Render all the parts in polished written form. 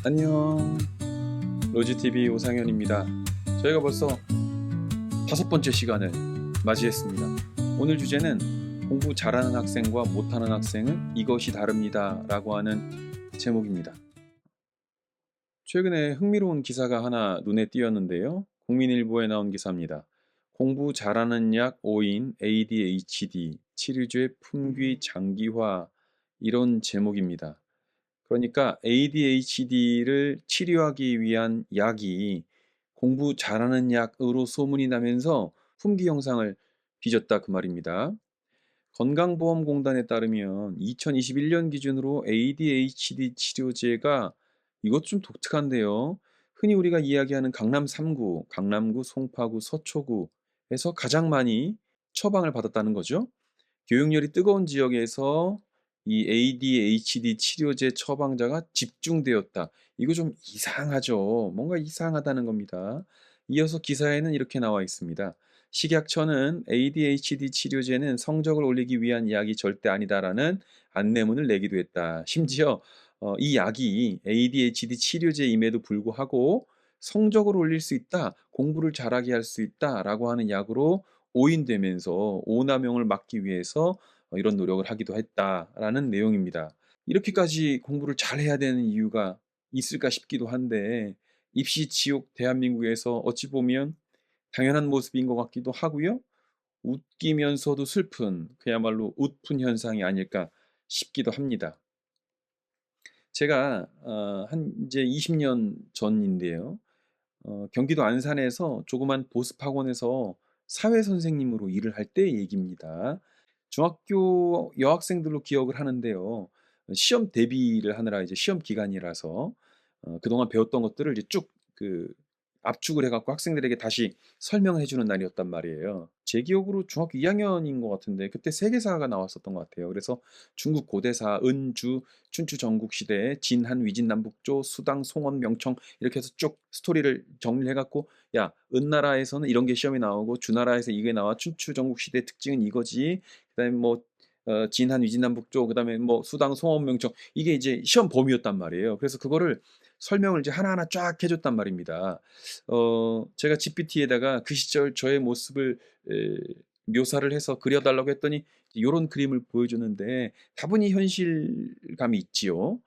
안녕. 로지TV 오상현입니다. 저희가 벌써 5번째 시간을 맞이했습니다. 오늘 주제는 공부 잘하는 학생과 못하는 학생은 이것이 다릅니다 라고 하는 제목입니다. 최근에 흥미로운 기사가 하나 눈에 띄었는데요. 국민일보에 나온 기사입니다. 공부 잘하는 약 5인 ADHD 치료제 품귀 장기화, 이런 제목입니다. 그러니까 ADHD를 치료하기 위한 약이 공부 잘하는 약으로 소문이 나면서 품귀 현상을 빚었다, 그 말입니다. 건강보험공단에 따르면 2021년 기준으로 ADHD 치료제가, 이것 좀 독특한데요. 흔히 우리가 이야기하는 강남 3구, 강남구, 송파구, 서초구에서 가장 많이 처방을 받았다는 거죠. 교육열이 뜨거운 지역에서 이 ADHD 치료제 처방자가 집중되었다. 이거 좀 이상하죠. 뭔가 이상하다는 겁니다. 이어서 기사에는 이렇게 나와 있습니다. 식약처는 ADHD 치료제는 성적을 올리기 위한 약이 절대 아니다라는 안내문을 내기도 했다. 심지어 이 약이 ADHD 치료제임에도 불구하고 성적을 올릴 수 있다, 공부를 잘하게 할 수 있다라고 하는 약으로 오인되면서 오남용을 막기 위해서 이런 노력을 하기도 했다라는 내용입니다. 이렇게까지 공부를 잘해야 되는 이유가 있을까 싶기도 한데, 입시 지옥 대한민국에서 어찌 보면 당연한 모습인 것 같기도 하고요. 웃기면서도 슬픈, 그야말로 웃픈 현상이 아닐까 싶기도 합니다. 제가 한 이제 20년 전인데요. 경기도 안산에서 조그만 보습학원에서 사회 선생님으로 일을 할 때 얘기입니다. 중학교 여학생들로 기억을 하는데요. 시험 대비를 하느라 이제 시험 기간이라서 그동안 배웠던 것들을 이제 쭉 압축을 해 갖고 학생들에게 다시 설명을 해 주는 날이었단 말이에요. 제 기억으로 중학교 2학년인 것 같은데 그때 세계사가 나왔었던 것 같아요. 그래서 중국 고대사, 은주, 춘추 전국시대, 진한, 위진, 남북조, 수당, 송원, 명청, 이렇게 해서 쭉 스토리를 정리를 해 갖고, 야, 은나라에서는 이런 게 시험이 나오고 주나라에서 이게 나와, 춘추 전국시대의 특징은 이거지, 그다음에 뭐 진한, 위진, 남북조, 그다음에 뭐 수당, 송원, 명청, 이게 이제 시험 범위였단 말이에요. 그래서 그거를 설명을 이제 하나하나 쫙 해 줬단 말입니다. 제가 GPT에다가 그 시절 저의 모습을 에 묘사를 해서 그려 달라고 했더니 요런 그림을 보여주는데 다분히 현실감이 있지요.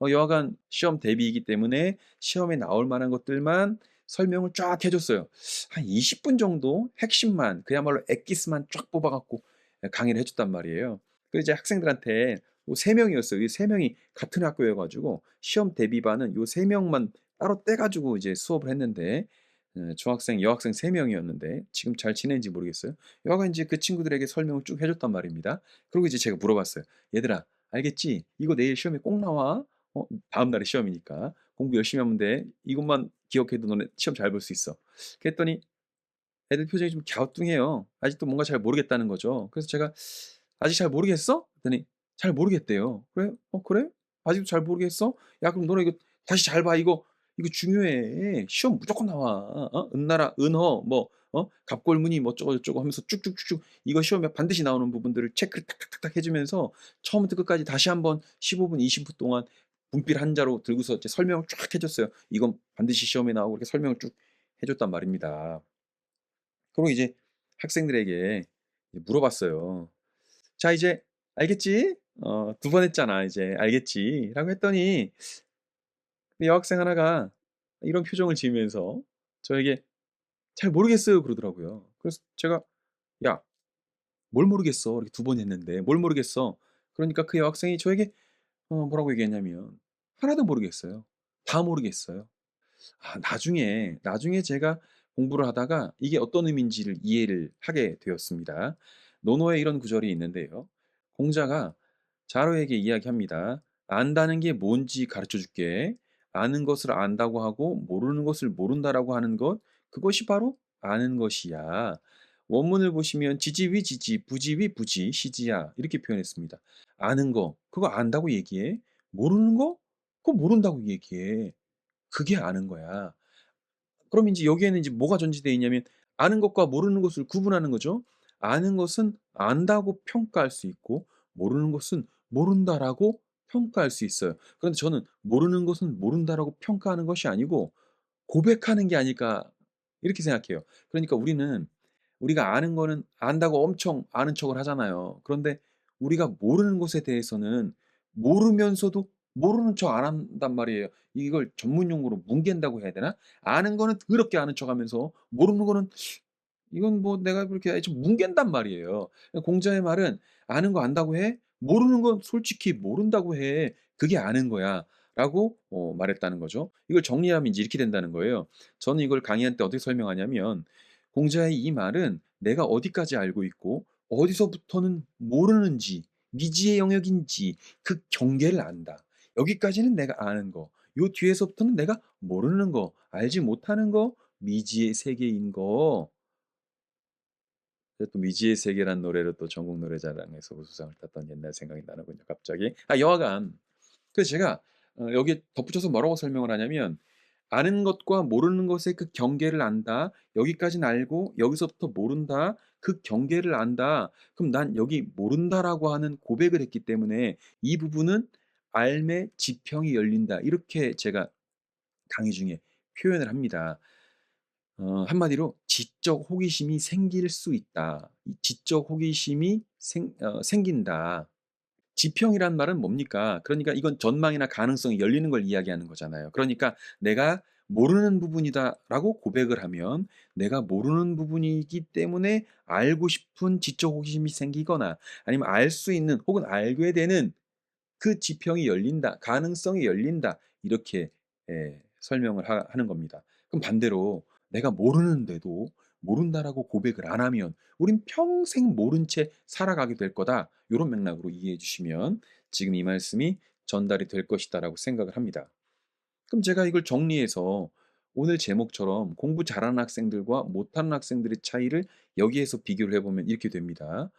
여하간 시험 대비이기 때문에 시험에 나올 만한 것들만 설명을 쫙 해 줬어요. 한 20분 정도 핵심만, 그야말로 엑기스만 쫙 뽑아 갖고 강의를 해 줬단 말이에요. 그래서 이제 학생들한테 요 3 명이었어요. 이 3 명이 같은 학교여 가지고 시험 대비반은 요 3 명만 따로 떼 가지고 이제 수업을 했는데, 중학생, 여학생 3 명이었는데 지금 잘 지내는지 모르겠어요. 여하간 인제 그 친구들에게 설명을 쭉 해 줬단 말입니다. 그리고 이제 제가 물어봤어요. "얘들아, 알겠지? 이거 내일 시험에 꼭 나와. 다음 날에 시험이니까. 공부 열심히 하면 돼. 이것만 기억해도 너네 시험 잘 볼 수 있어." 그랬더니 애들 표정이 좀 갸우뚱해요. 아직도 뭔가 잘 모르겠다는 거죠. 그래서 제가 "아직 잘 모르겠어?" 그랬더니 잘 모르겠대요. "그래? 그래? 아직도 잘 모르겠어? 야, 그럼 너네 이거 다시 잘 봐. 이거 중요해. 시험 무조건 나와. 은나라, 은허, 뭐 갑골무늬 뭐 어쩌고 저쩌고 하면서 쭉쭉쭉쭉 이거 시험에 반드시 나오는 부분들을 체크를 탁탁탁탁 해 주면서 처음부터 끝까지 다시 한번 15 분, 20분 동안 분필 한 자로 들고서 이제 설명을 쫙 해 줬어요. 이건 반드시 시험에 나오고, 이렇게 설명을 쭉 해 줬단 말입니다. 그리고 이제 학생들에게 이제 물어봤어요. "자, 이제 알겠지? 2번 했잖아. 이제 알겠지?"라고 했더니 그 여학생 하나가 이런 표정을 지으면서 저에게 "잘 모르겠어요." 그러더라고요. 그래서 제가 "야, 뭘 모르겠어. 이렇게 2번 했는데 뭘 모르겠어." 그러니까 그 여학생이 저에게 뭐라고 얘기했냐면 "하나도 모르겠어요. 다 모르겠어요." 나중에 제가 공부를 하다가 이게 어떤 의미인지를 이해를 하게 되었습니다. 논어에 이런 구절이 있는데요. 공자가 자로에게 이야기합니다. "안다는 게 뭔지 가르쳐 줄게. 아는 것을 안다고 하고 모르는 것을 모른다라고 하는 것, 그것이 바로 아는 것이야." 원문을 보시면 지지위지지, 부지위부지, 시지야, 이렇게 표현했습니다. 아는 거, 그거 안다고 얘기해. 모르는 거, 그거 모른다고 얘기해. 그게 아는 거야. 그럼 인제 여기에는 인제 뭐가 전제되어 있냐면 아는 것과 모르는 것을 구분하는 거죠. 아는 것은 안다고 평가할 수 있고 모르는 것은 모른다라고 평가할 수 있어요. 그런데 저는 '모르는 것은 모른다.'라고 평가하는 것이 아니고 '고백하는 게 아닐까.' 이렇게 생각해요. 그러니까 우리가 아는 거는 안다고 엄청 아는 척을 하잖아요. 그런데 우리가 모르는 것에 대해서는 모르면서도 모르는 척 안 한단 말이에요. 이걸 전문 용어로 뭉갠다고 해야 되나? 아는 거는 더럽게 아는 척하면서 모르는 거는 이건 뭐 내가 그렇게 좀 뭉갠단 말이에요. 공자의 말은 "아는 거 안다고 해? 모르는 건 솔직히 모른다고 해. 그게 아는 거야."라고 말했다는 거죠. 이걸 정리하면 이제 이렇게 된다는 거예요. 저는 이걸 강의할 때 어떻게 설명하냐면 공자의 이 말은 내가 어디까지 알고 있고 어디서부터는 모르는지 미지의 영역인지 그 경계를 안다. 여기까지는 내가 아는 거. 요 뒤에서부터는 내가 모르는 거, 알지 못하는 거, 미지의 세계인 거. 또 미지의 세계란 노래로 또 전국 노래자랑에서 우수상을 탔던 옛날 생각이 나는군요 갑자기. 여하간 그래서 제가 여기에 덧붙여서 뭐라고 설명을 하냐면 "아는 것과 모르는 것의 그 경계를 안다. 여기까지는 알고 여기서부터 모른다. 그 경계를 안다. 그럼 난 여기 모른다라고 하는 고백을 했기 때문에 이 부분은 알매 지평이 열린다." 이렇게 제가 강의 중에 표현을 합니다. 한마디로 "지적 호기심이 생길 수 있다. 이 지적 호기심이 생긴다." 지평이란 말은 뭡니까? 그러니까 이건 전망이나 가능성이 열리는 걸 이야기하는 거잖아요. 그러니까 '내가 모르는 부분이다.'라고 고백을 하면 내가 모르는 부분이기 때문에 알고 싶은 지적 호기심이 생기거나 아니면 알 수 있는 혹은 알게 되는 그 지평이 열린다. 가능성이 열린다. 이렇게 설명을 하는 겁니다. 그럼 반대로 내가 모르는데도 모른다라고 고백을 안 하면 '우린 평생 모른 채 살아가게 될 거다.' 요런 맥락으로 이해해 주시면 지금 이 말씀이 전달이 될 것이다라고 생각을 합니다. 그럼 제가 이걸 정리해서 오늘 제목처럼 공부 잘하는 학생들과 못하는 학생들의 차이를 여기에서 비교를 해 보면 이렇게 됩니다.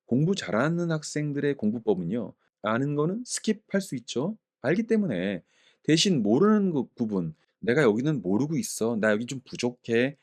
공부 잘하는 학생들의 공부법은요. 아는 거는 스킵할 수 있죠. 알기 때문에. 대신 모르는 그 부분 '내가 여기는 모르고 있어. 나 여기 좀 부족해.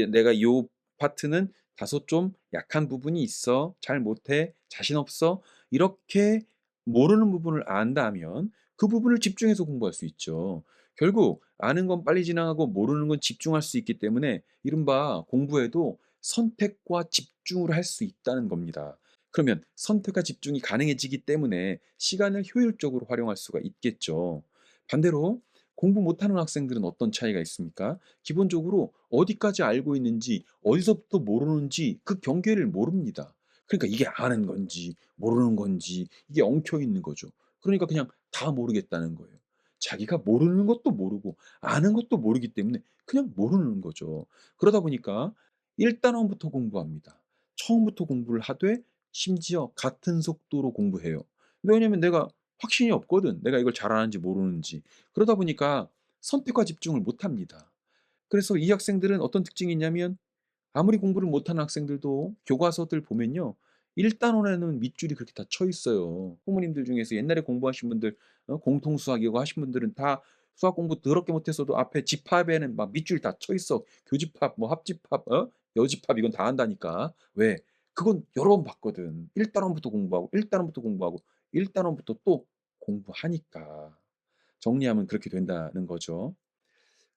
내가 요 파트는 다소 좀 약한 부분이 있어. 잘 못해. 자신 없어.' 이렇게 모르는 부분을 안다면 그 부분을 집중해서 공부할 수 있죠. 결국 아는 건 빨리 지나가고 모르는 건 집중할 수 있기 때문에 이른바 공부에도 선택과 집중을 할 수 있다는 겁니다. 그러면 선택과 집중이 가능해지기 때문에 시간을 효율적으로 활용할 수가 있겠죠. 반대로 공부 못하는 학생들은 어떤 차이가 있습니까? 기본적으로 어디까지 알고 있는지, 어디서부터 모르는지 그 경계를 모릅니다. 그러니까 이게 아는 건지, 모르는 건지, 이게 엉켜 있는 거죠. 그러니까 그냥 다 모르겠다는 거예요. 자기가 모르는 것도 모르고, 아는 것도 모르기 때문에 그냥 모르는 거죠. 그러다 보니까 1단원부터 공부합니다. 처음부터 공부를 하되 심지어 같은 속도로 공부해요. 왜냐면 내가 확신이 없거든. 내가 이걸 잘하는지 모르는지. 그러다 보니까 선택과 집중을 못 합니다. 그래서 이 학생들은 어떤 특징이 있냐면 아무리 공부를 못하는 학생들도 교과서들 보면요. 1단원에는 밑줄이 그렇게 다 쳐 있어요. 부모님들 중에서 옛날에 공부하신 분들 공통 수학 이거 하신 분들은 다 수학 공부 더럽게 못했어도 앞에 집합에는 막 밑줄 다 쳐 있어. 교집합 뭐 합집합 여집합 이건 다 한다니까. 왜? 그건 여러 번 봤거든. 1단원부터 공부하고 1단원부터 공부하고 1단원부터 또 공부하니까. 정리하면 그렇게 된다는 거죠.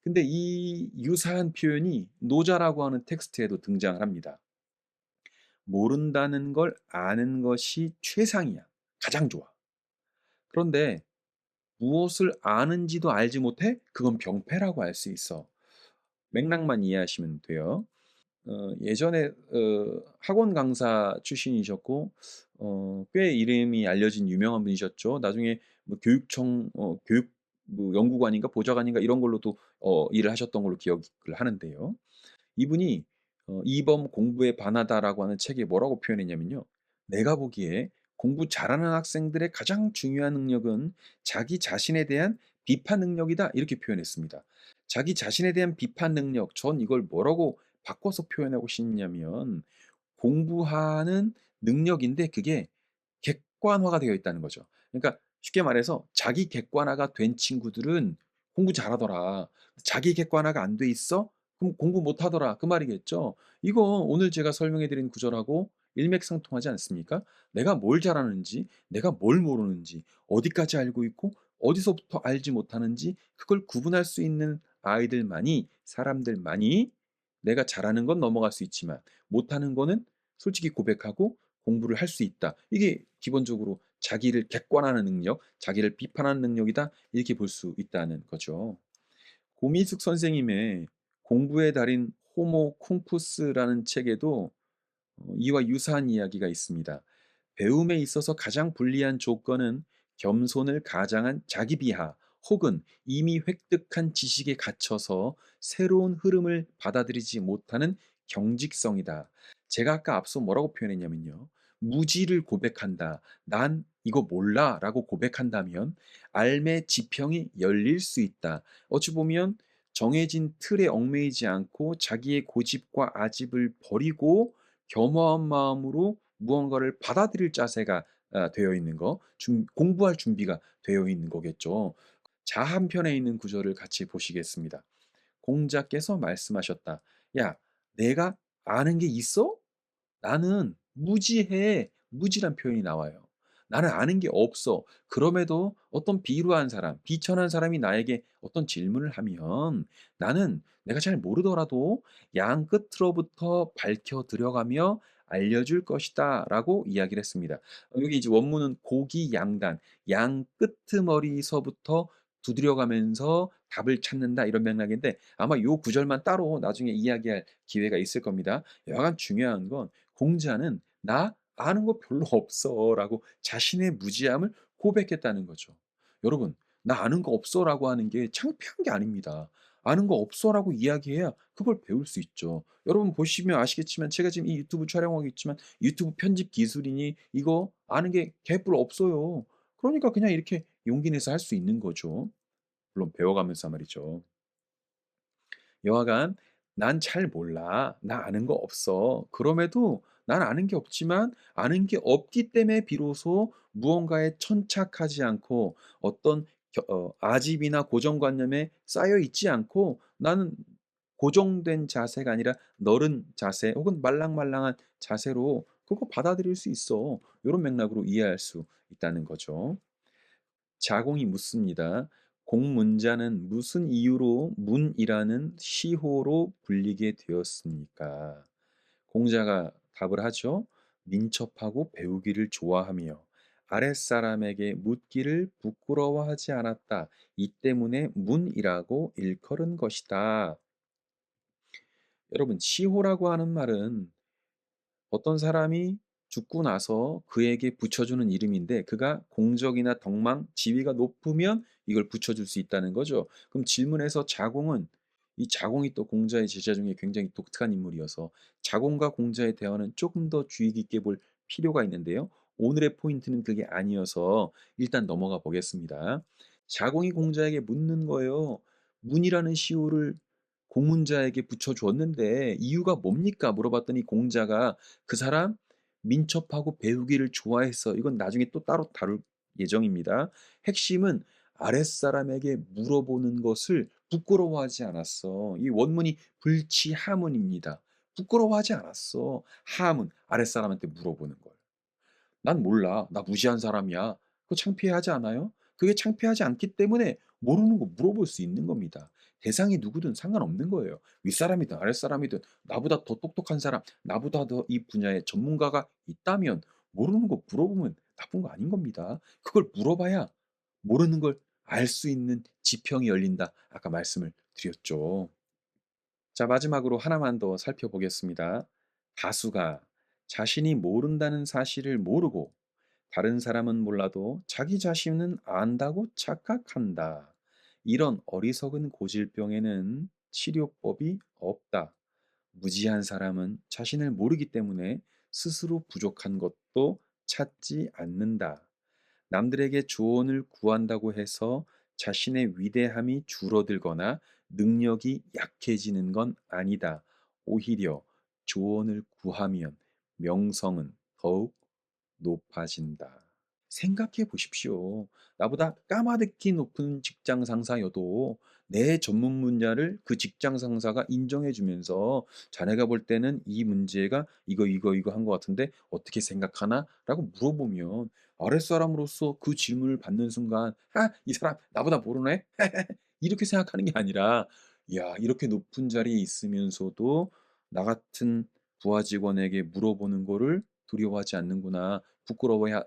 근데 이 유사한 표현이 노자라고 하는 텍스트에도 등장을 합니다. "모른다는 걸 아는 것이 최상이야. 가장 좋아. 그런데 무엇을 아는지도 알지 못해? 그건 병폐라고 할 수 있어." 맥락만 이해하시면 돼요. 예전에 학원 강사 출신이셨고 꽤 이름이 알려진 유명한 분이셨죠. 나중에 뭐 교육청 교육 뭐 연구관인가 보좌관인가 이런 걸로도 일을 하셨던 걸로 기억을 하는데요. 이분이 "이범 공부에 반하다."라고 하는 책에 뭐라고 표현했냐면요. "내가 보기에 공부 잘하는 학생들의 가장 중요한 능력은 자기 자신에 대한 비판 능력이다." 이렇게 표현했습니다. 자기 자신에 대한 비판 능력 전 이걸 뭐라고 바꿔서 표현하고 싶냐면 공부하는 능력인데 그게 객관화가 되어 있다는 거죠. 그러니까 쉽게 말해서 자기 객관화가 된 친구들은 공부 잘하더라. 자기 객관화가 안 돼 있어? 그럼 공부 못 하더라. 그 말이겠죠. 이거 오늘 제가 설명해 드린 구절하고 일맥상통하지 않습니까? 내가 뭘 잘하는지, 내가 뭘 모르는지, 어디까지 알고 있고 어디서부터 알지 못하는지 그걸 구분할 수 있는 아이들만이 사람들만이 내가 잘하는 건 넘어갈 수 있지만 못하는 거는 솔직히 고백하고 공부를 할 수 있다. 이게 기본적으로 자기를 객관화하는 능력, 자기를 비판하는 능력이다. 이렇게 볼 수 있다는 거죠. 고미숙 선생님의 공부의 달인 호모 쿵푸스라는 책에도 이와 유사한 이야기가 있습니다. 배움에 있어서 가장 불리한 조건은 겸손을 가장한 자기 비하 혹은 이미 획득한 지식에 갇혀서 새로운 흐름을 받아들이지 못하는 경직성이다. 제가 아까 앞서 뭐라고 표현했냐면요. 무지를 고백한다. 난 이거 몰라 라고 고백한다면 삶의 지평이 열릴 수 있다. 어찌 보면 정해진 틀에 얽매이지 않고 자기의 고집과 아집을 버리고 겸허한 마음으로 무언가를 받아들일 자세가 되어 있는 거, 공부할 준비가 되어 있는 거겠죠. 자 한편에 있는 구절을 같이 보시겠습니다. 공자께서 말씀하셨다. 야, 내가 아는 게 있어? 나는 무지해. 무지란 표현이 나와요. 나는 아는 게 없어. 그럼에도 어떤 비루한 사람, 비천한 사람이 나에게 어떤 질문을 하면 나는 내가 잘 모르더라도 양 끝으로부터 밝혀 들어가며 알려줄 것이다. 라고 이야기를 했습니다. 여기 이제 원문은 고기양단, 양 끄트머리서부터 두드려가면서 답을 찾는다. 이런 맥락인데 아마 요 구절만 따로 나중에 이야기할 기회가 있을 겁니다. 여하간 중요한 건 공자는 "나 아는 거 별로 없어."라고 자신의 무지함을 고백했다는 거죠. 여러분, "나 아는 거 없어."라고 하는 게 창피한 게 아닙니다. "아는 거 없어."라고 이야기해야 그걸 배울 수 있죠. 여러분 보시면 아시겠지만 제가 지금 이 유튜브 촬영하고 있지만 유튜브 편집 기술이니 이거 아는 게 개뿔 없어요. 그러니까 그냥 이렇게 용기 내서 할 수 있는 거죠. 물론 배워가면서 말이죠. 여하간 "난 잘 몰라. 나 아는 거 없어. 그럼에도 난 아는 게 없지만 아는 게 없기 때문에 비로소 무언가에 천착하지 않고 어떤 아집이나 고정관념에 쌓여 있지 않고 나는 고정된 자세가 아니라 너른 자세 혹은 말랑말랑한 자세로 그거 받아들일 수 있어." 요런 맥락으로 이해할 수 있다는 거죠. 자공이 묻습니다. 공문자는 무슨 이유로 문이라는 시호로 불리게 되었습니까? 공자가 답을 하죠. 민첩하고 배우기를 좋아하며 아랫사람에게 묻기를 부끄러워하지 않았다. 이 때문에 문이라고 일컬은 것이다. 여러분, 시호라고 하는 말은 어떤 사람이 죽고 나서 그에게 붙여주는 이름인데 그가 공적이나 덕망, 지위가 높으면 이걸 붙여줄 수 있다는 거죠. 그럼 질문에서 자공은 이 자공이 또 공자의 제자 중에 굉장히 독특한 인물이어서 자공과 공자의 대화는 조금 더 주의 깊게 볼 필요가 있는데요. 오늘의 포인트는 그게 아니어서 일단 넘어가 보겠습니다. 자공이 공자에게 묻는 거예요. 문이라는 시호를 공문자에게 붙여줬는데 이유가 뭡니까? 물어봤더니 공자가 그 사람 민첩하고 배우기를 좋아했어. 이건 나중에 또 따로 다룰 예정입니다. 핵심은 아랫사람에게 물어보는 것을 부끄러워하지 않았어. 이 원문이 불치하문입니다. 부끄러워하지 않았어. 하문, 아랫사람한테 물어보는 걸. "난 몰라. 나 무지한 사람이야." 그거 창피하지 않아요? 그게 창피하지 않기 때문에 모르는 거 물어볼 수 있는 겁니다. 대상이 누구든 상관없는 거예요. 윗사람이든 아랫사람이든 나보다 더 똑똑한 사람, 나보다 더 이 분야의 전문가가 있다면 모르는 거 물어보면 나쁜 거 아닌 겁니다. 그걸 물어봐야 모르는 걸 알 수 있는 지평이 열린다. 아까 말씀을 드렸죠. 자, 마지막으로 하나만 더 살펴보겠습니다. 다수가 자신이 모른다는 사실을 모르고 다른 사람은 몰라도 자기 자신은 안다고 착각한다. 이런 어리석은 고질병에는 치료법이 없다. 무지한 사람은 자신을 모르기 때문에 스스로 부족한 것도 찾지 않는다. 남들에게 조언을 구한다고 해서 자신의 위대함이 줄어들거나 능력이 약해지는 건 아니다. 오히려 조언을 구하면 명성은 더욱 높아진다. 생각해 보십시오. 나보다 까마득히 높은 직장 상사여도 내 전문 분야를 그 직장 상사가 인정해 주면서 "자네가 볼 때는 이 문제가 이거 한 것 같은데 어떻게 생각하나?"라고 물어보면 아랫사람으로서 그 질문을 받는 순간 '아 이 사람 나보다 모르네.' 이렇게 생각하는 게 아니라 '야 이렇게 높은 자리에 있으면서도 나 같은 부하 직원에게 물어보는 거를 두려워하지 않는구나.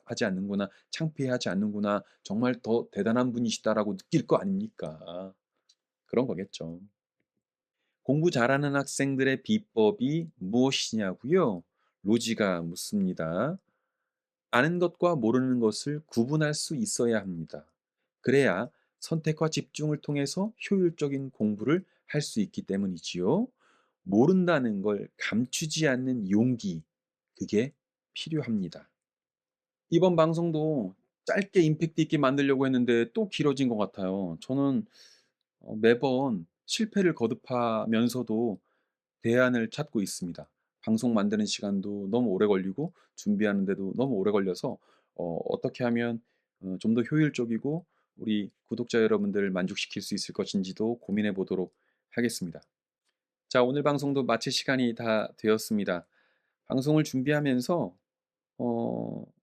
하지 않는구나. 창피해하지 않는구나. 정말 더 대단한 분이시다.'라고 느낄 거 아닙니까. 그런 거겠죠. "공부 잘하는 학생들의 비법이 무엇이냐."고요. 로지가 묻습니다. 아는 것과 모르는 것을 구분할 수 있어야 합니다. 그래야 선택과 집중을 통해서 효율적인 공부를 할 수 있기 때문이지요. 모른다는 걸 감추지 않는 용기, 그게 필요합니다. 이번 방송도 짧게 임팩트 있게 만들려고 했는데 또 길어진 것 같아요. 저는 매번 실패를 거듭하면서도 대안을 찾고 있습니다. 방송 만드는 시간도 너무 오래 걸리고 준비하는데도 너무 오래 걸려서 어떻게 하면 좀 더 효율적이고 우리 구독자 여러분들을 만족시킬 수 있을 것인지도 고민해 보도록 하겠습니다. 자, 오늘 방송도 마칠 시간이 다 되었습니다. 방송을 준비하면서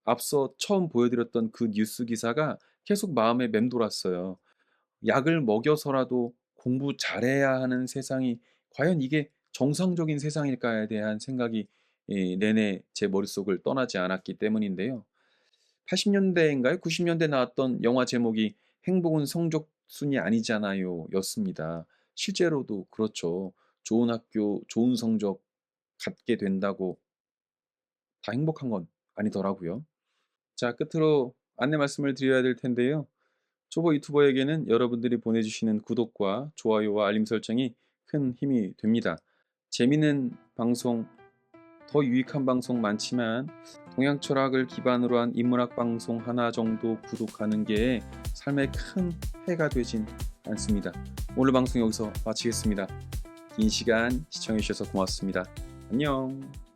앞서 처음 보여드렸던 그 뉴스 기사가 계속 마음에 맴돌았어요. 약을 먹여서라도 공부 잘해야 하는 세상이 과연 이게 정상적인 세상일까에 대한 생각이 내내 제 머릿속을 떠나지 않았기 때문인데요. 80 년대인가요? 90 년대에 나왔던 영화 제목이 행복은 성적순이 아니잖아요 였습니다. 실제로도 그렇죠. 좋은 학교, 좋은 성적 갖게 된다고 다 행복한 건 아니더라고요. 자, 끝으로 안내 말씀을 드려야 될 텐데요. 초보 유튜버에게는 여러분들이 보내주시는 구독과 좋아요와 알림 설정이 큰 힘이 됩니다. 재미있는 방송, 더 유익한 방송 많지만 동양 철학을 기반으로 한 인문학 방송 하나 정도 구독하는 게 삶에 큰 해가 되진 않습니다. 오늘 방송 여기서 마치겠습니다. 긴 시간 시청해 주셔서 고맙습니다. 안녕.